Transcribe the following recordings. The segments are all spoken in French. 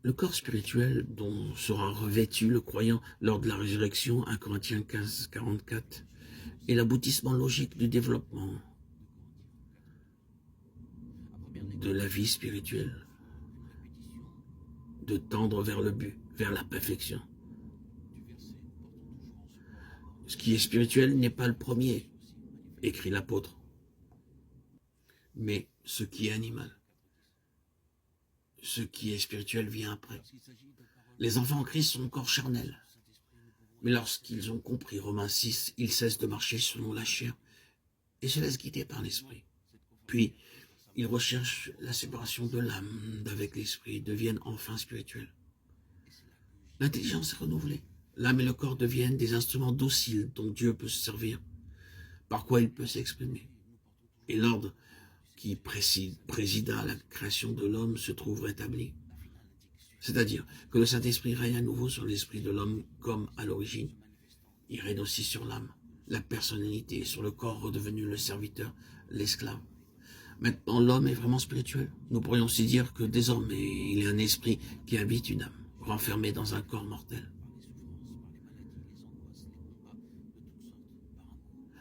Le corps spirituel dont sera revêtu le croyant lors de la résurrection, 1 Corinthiens 15, 44, est l'aboutissement logique du développement de la vie spirituelle, de tendre vers le but, vers la perfection. Ce qui est spirituel n'est pas le premier, écrit l'apôtre, mais ce qui est animal. Ce qui est spirituel vient après. Les enfants en Christ sont encore charnels. Mais lorsqu'ils ont compris Romains 6, ils cessent de marcher selon la chair et se laissent guider par l'esprit. Puis, ils recherchent la séparation de l'âme d'avec l'esprit, deviennent enfin spirituels. L'intelligence est renouvelée. L'âme et le corps deviennent des instruments dociles dont Dieu peut se servir, par quoi il peut s'exprimer. Et l'ordre qui présida à la création de l'homme se trouve rétabli. C'est-à-dire que le Saint-Esprit règne à nouveau sur l'esprit de l'homme comme à l'origine. Il règne aussi sur l'âme, la personnalité, sur le corps redevenu le serviteur, l'esclave. Maintenant, l'homme est vraiment spirituel. Nous pourrions aussi dire que désormais, il est un esprit qui habite une âme, renfermée dans un corps mortel.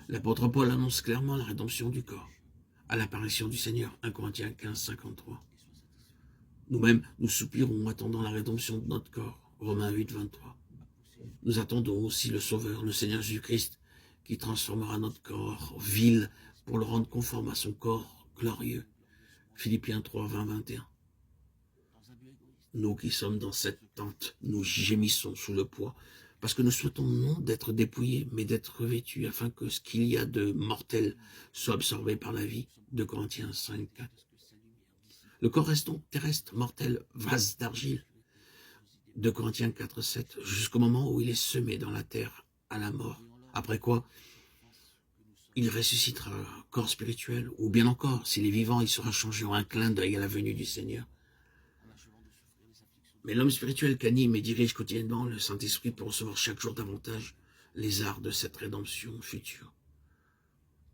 L'apôtre Paul annonce clairement la rédemption du corps, à l'apparition du Seigneur, 1 Corinthiens 15, 53. Nous-mêmes, nous soupirons attendant la rédemption de notre corps, Romains 8, 23. Nous attendons aussi le Sauveur, le Seigneur Jésus-Christ, qui transformera notre corps vil pour le rendre conforme à son corps glorieux, Philippiens 3, 20, 21. Nous qui sommes dans cette tente, nous gémissons sous le poids, parce que nous souhaitons non d'être dépouillés, mais d'être revêtus, afin que ce qu'il y a de mortel soit absorbé par la vie, 2 Corinthiens 5, 4. Le corps reste donc terrestre, mortel, vase d'argile, 2 Corinthiens 4, 7, jusqu'au moment où il est semé dans la terre à la mort. Après quoi, il ressuscitera, corps spirituel, ou bien encore, s'il est vivant, il sera changé en un clin d'œil à la venue du Seigneur. Mais l'homme spirituel qu'anime et dirige quotidiennement le Saint-Esprit peut recevoir chaque jour davantage les arts de cette rédemption future.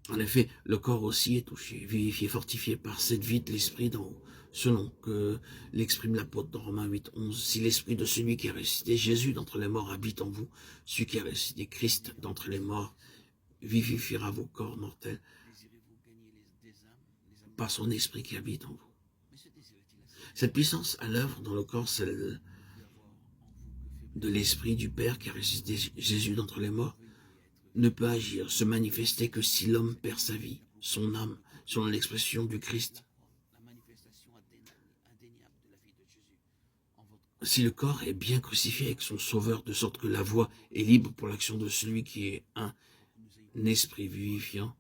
En effet, le corps aussi est touché, vivifié, fortifié par cette vie de l'Esprit d'en haut, selon que l'exprime l'apôtre dans Romains 8, 11. Si l'Esprit de celui qui a ressuscité Jésus d'entre les morts habite en vous, celui qui a ressuscité Christ d'entre les morts vivifiera vos corps mortels par son Esprit qui habite en vous. Cette puissance à l'œuvre dans le corps, celle de l'Esprit du Père qui a ressuscité Jésus d'entre les morts, ne peut agir, se manifester que si l'homme perd sa vie, son âme, selon l'expression du Christ. Si le corps est bien crucifié avec son Sauveur, de sorte que la voie est libre pour l'action de celui qui est un esprit vivifiant,